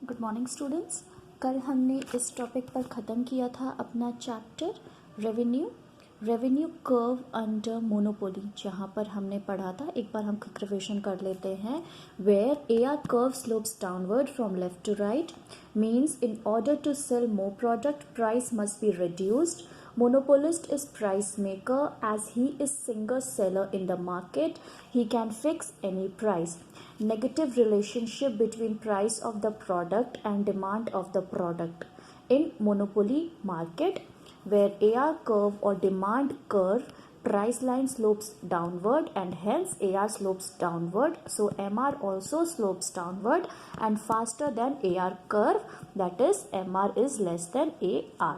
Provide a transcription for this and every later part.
Good morning students. कल हमने इस टॉपिक पर ख़त्म किया था अपना chapter revenue curve under monopoly, जहाँ पर हमने पढ़ा था। एक बार हम क्विक रिविजन कर लेते हैं। Where A R curve slopes downward from left to right means in order to sell more product price must be reduced. Monopolist is price maker as he is single seller in the market. He can fix any price. Negative relationship between price of the product and demand of the product. In monopoly market, where AR curve or demand curve, price line slopes downward and hence AR slopes downward. So MR also slopes downward and faster than AR curve, that is MR is less than AR.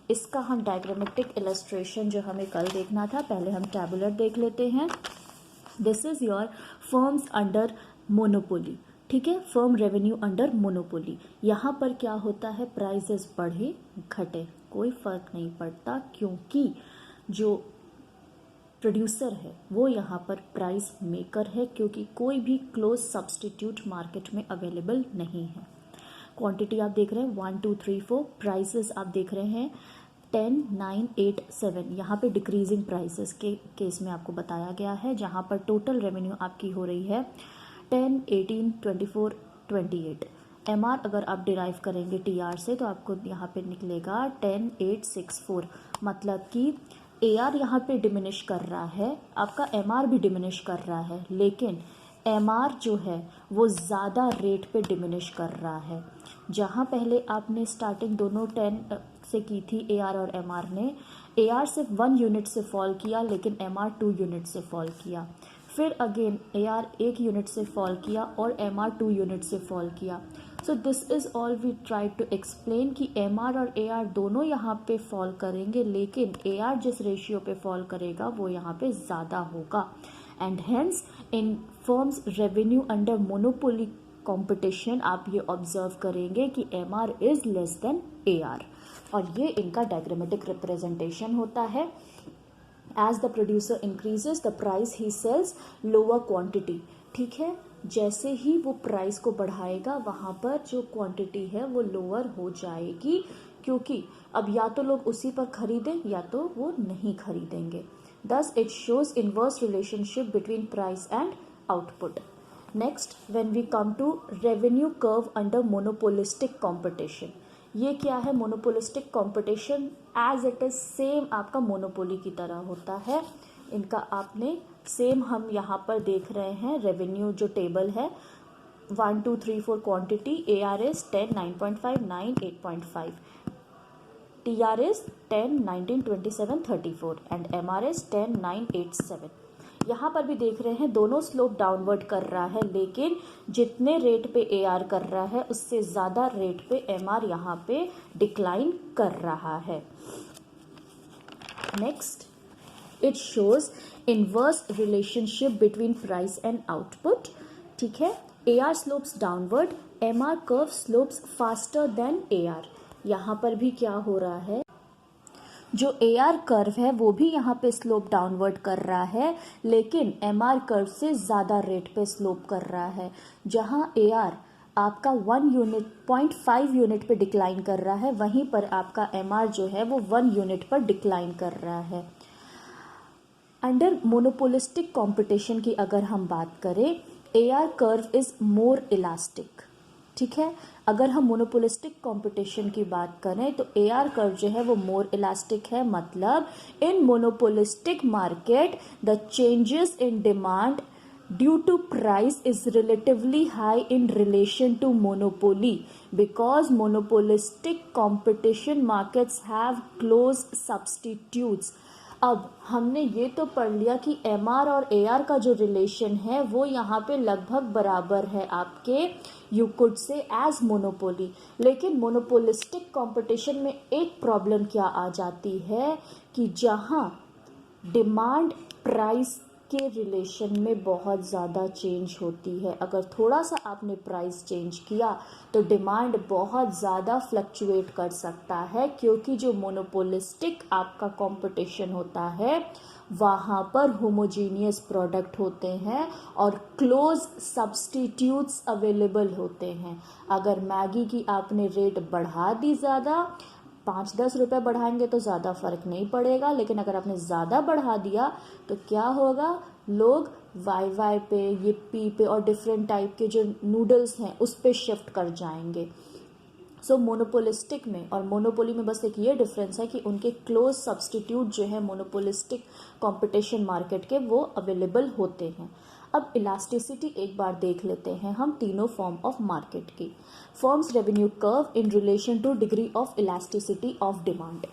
इसका हम diagrammatic illustration जो हमें कल देखना था, पहले हम tabular देख लेते हैं। This is your firms under monopoly, ठीक है, फर्म रेवेन्यू अंडर मोनोपोली। यहाँ पर क्या होता है, प्राइसेस बढ़े घटे कोई फर्क नहीं पड़ता, क्योंकि जो प्रोड्यूसर है वो यहाँ पर प्राइस मेकर है, क्योंकि कोई भी क्लोज सब्सटीट्यूट मार्केट में अवेलेबल नहीं है। क्वांटिटी आप देख रहे हैं 1 2 3 4, प्राइसेस आप देख रहे हैं 10 9 8 7। यहाँ पे डिक्रीजिंग प्राइसेस के केस में आपको बताया गया है, जहाँ पर टोटल रेवेन्यू आपकी हो रही है 10 18 24 28। एमआर अगर आप डिराइव करेंगे टीआर से तो आपको यहाँ पे निकलेगा 10 8 6 4, मतलब कि एआर यहाँ पे डिमिनिश कर रहा है, आपका एमआर भी डिमिनिश कर रहा है, लेकिन एमआर जो है वो ज़्यादा रेट पे डिमिनिश कर रहा है। जहाँ पहले आपने स्टार्टिंग दोनों 10 से की थी एआर और एमआर ने, एआर सिर्फ 1 यूनिट से फॉल किया लेकिन एमआर 2 यूनिट से फॉल किया। फिर अगेन एआर 1 यूनिट से फॉल किया और एमआर 2 यूनिट से फॉल किया। So this is all we try to explain कि एमआर और एआर दोनों यहाँ पे फॉल करेंगे, लेकिन एआर जिस रेशियो पे फॉल करेगा वो यहाँ पे ज़्यादा होगा। And hence in firms revenue under monopoly competition आप ये ऑब्जर्व करेंगे कि MR is less than AR, और ये इनका डायग्रामेटिक रिप्रेजेंटेशन होता है। As the producer increases the price he sells lower quantity, ठीक है, जैसे ही वो प्राइस को बढ़ाएगा वहाँ पर जो क्वांटिटी है वो लोअर हो जाएगी, क्योंकि अब या तो लोग उसी पर खरीदें या तो वो नहीं खरीदेंगे। Thus, it shows inverse relationship between price and output. Next, when we come to revenue curve under monopolistic competition, ये क्या है, monopolistic competition as it is same आपका monopoly की तरह होता है। इनका आपने सेम हम यहाँ पर देख रहे हैं, रेवेन्यू जो टेबल है 1 2 3 4 quantity, AR is 10 9.5 9 8.5, TR is 10 19 27 34 and MR is 10 9 8 7। यहाँ पर भी देख रहे हैं दोनों स्लोप डाउनवर्ड कर रहा है, लेकिन जितने रेट पे AR कर रहा है उससे ज़्यादा रेट पे MR यहाँ पे डिक्लाइन कर रहा है। Next, it shows inverse relationship between price and output, ठीक है। AR slopes downward, MR curve slopes faster than AR। यहाँ पर भी क्या हो रहा है, जो AR कर्व है वो भी यहाँ पे स्लोप डाउनवर्ड कर रहा है, लेकिन MR कर्व से ज़्यादा रेट पे स्लोप कर रहा है। जहाँ AR आपका 1 यूनिट 0.5 यूनिट पे डिक्लाइन कर रहा है, वहीं पर आपका MR जो है वो 1 यूनिट पर डिक्लाइन कर रहा है। अंडर मोनोपोलिस्टिक कंपटीशन की अगर हम बात करें, AR curve is more elastic, ठीक है। अगर हम मोनोपोलिस्टिक कंपटीशन की बात करें तो AR कर्व जो है वो मोर इलास्टिक है, मतलब in monopolistic market the changes in demand due to price is relatively high in relation to monopoly, because monopolistic competition markets have close substitutes. अब हमने ये तो पढ़ लिया कि MR और AR का जो रिलेशन है वो यहाँ पे लगभग बराबर है आपके you could say as monopoly, लेकिन मोनोपोलिस्टिक कंपटीशन में एक प्रॉब्लम क्या आ जाती है कि जहाँ डिमांड प्राइस के रिलेशन में बहुत ज़्यादा चेंज होती है। अगर थोड़ा सा आपने प्राइस चेंज किया तो डिमांड बहुत ज़्यादा फ्लक्चुएट कर सकता है, क्योंकि जो मोनोपोलिस्टिक आपका कंपटीशन होता है वहाँ पर होमोजीनियस प्रोडक्ट होते हैं और क्लोज सब्स्टिट्यूट्स अवेलेबल होते हैं। अगर मैगी की आपने रेट बढ़ा दी ज़्यादा, 5-10 रुपये बढ़ाएंगे तो ज़्यादा फ़र्क नहीं पड़ेगा, लेकिन अगर आपने ज़्यादा बढ़ा दिया तो क्या होगा, लोग वाई वाई पे, yippee पे और डिफरेंट टाइप के जो नूडल्स हैं उस पे शिफ्ट कर जाएंगे। सो मोनोपोलिस्टिक में और मोनोपोली में बस एक ये डिफरेंस है कि उनके क्लोज सब्स्टिट्यूट जो है मोनोपोलिस्टिक कंपटीशन मार्केट के वो अवेलेबल होते हैं। अब इलास्टिसिटी एक बार देख लेते हैं हम तीनों फॉर्म ऑफ मार्केट की। Forms revenue curve in relation to degree of elasticity of demand.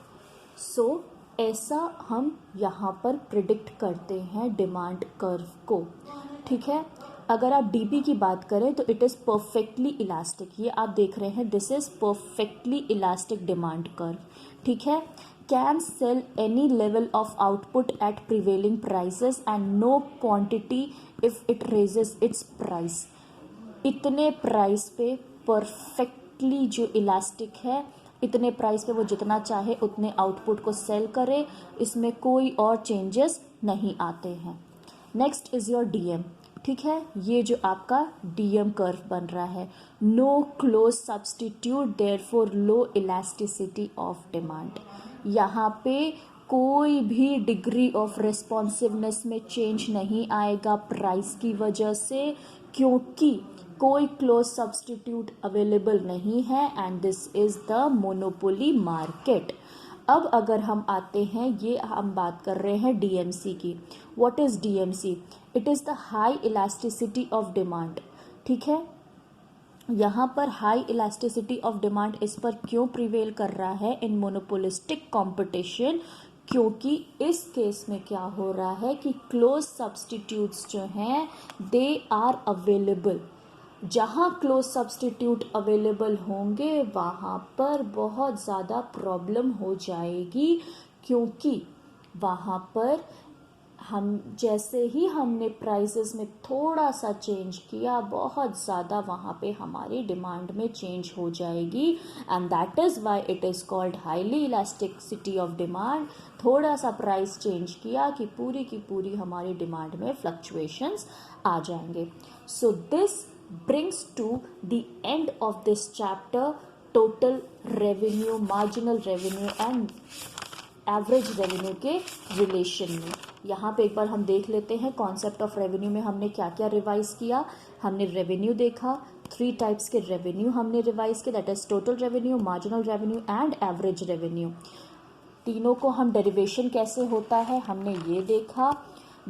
So ऐसा हम यहाँ पर प्रिडिक्ट करते हैं डिमांड कर्व को, ठीक है। अगर आप डीपी की बात करें तो इट इज़ परफेक्टली इलास्टिक, ये आप देख रहे हैं, this is perfectly elastic demand curve, ठीक है। Can sell any level of output at prevailing prices and no quantity if it raises its price. इतने प्राइस पे परफेक्टली जो इलास्टिक है, इतने प्राइस पे वो जितना चाहे उतने आउटपुट को सेल करे, इसमें कोई और चेंजेस नहीं आते हैं। नेक्स्ट इज़ योर डीएम, ठीक है। ये जो आपका डीएम कर्व बन रहा है, no close substitute therefore low elasticity of demand. यहाँ पे कोई भी डिग्री ऑफ रिस्पॉन्सिवनेस में चेंज नहीं आएगा प्राइस की वजह से, क्योंकि कोई क्लोज सब्स्टिट्यूट अवेलेबल नहीं है and this is the monopoly market. अब अगर हम आते हैं, ये हम बात कर रहे हैं डीएमसी की। What is DMC? It is the high elasticity of demand, ठीक है। यहाँ पर हाई इलास्टिसिटी ऑफ डिमांड इस पर क्यों प्रिवेल कर रहा है इन मोनोपोलिस्टिक कंपटीशन? क्योंकि इस केस में क्या हो रहा है कि क्लोज सब्स्टिट्यूट्स जो हैं दे आर अवेलेबल। जहाँ क्लोज सब्स्टिट्यूट अवेलेबल होंगे वहाँ पर बहुत ज़्यादा प्रॉब्लम हो जाएगी, क्योंकि वहाँ पर हम जैसे ही हमने प्राइसेस में थोड़ा सा चेंज किया, बहुत ज़्यादा वहाँ पे हमारी डिमांड में चेंज हो जाएगी and that is why it is called highly elasticity of demand. थोड़ा सा प्राइस चेंज किया कि पूरी की पूरी हमारी डिमांड में फ्लक्चुएशंस आ जाएंगे। So this brings to the end of this chapter total revenue, marginal revenue and average revenue के रिलेशन में। यहाँ पे एक बार हम देख लेते हैं कॉन्सेप्ट ऑफ रेवेन्यू में हमने क्या क्या रिवाइज किया। हमने रेवेन्यू देखा, 3 टाइप्स के रेवेन्यू हमने रिवाइज किया, that is total revenue, marginal revenue and average revenue. तीनों को हम डेरिवेशन कैसे होता है हमने ये देखा।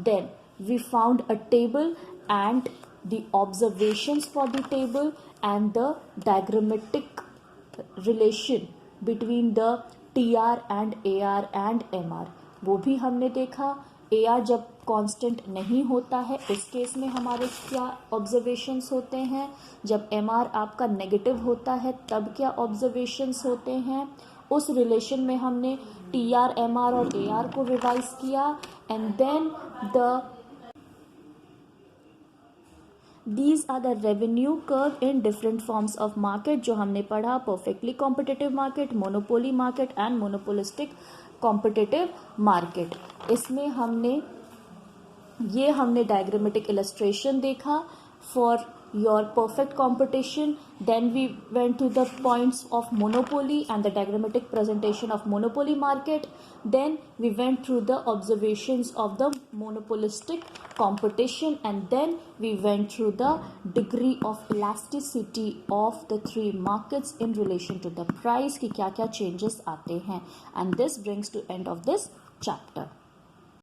Then we found a table and the observations for the table and the diagrammatic relation between the TR and AR and MR, वो भी हमने देखा। AR जब कांस्टेंट नहीं होता है उस केस में हमारे क्या ऑब्जर्वेशंस होते हैं, जब MR आपका नेगेटिव होता है तब क्या ऑब्जर्वेशंस होते हैं। उस रिलेशन में हमने TR, MR और AR को रिवाइज किया and then These are the revenue curve in different forms of market जो हमने पढ़ा, perfectly competitive market, monopoly market and monopolistic competitive market। इसमें हमने diagrammatic illustration देखा for your perfect competition, then we went to the points of monopoly and the diagrammatic presentation of monopoly market, then we went through the observations of the monopolistic competition and then we went through the degree of elasticity of the 3 markets in relation to the price कि क्या क्या changes आते हैं, and this brings to end of this chapter।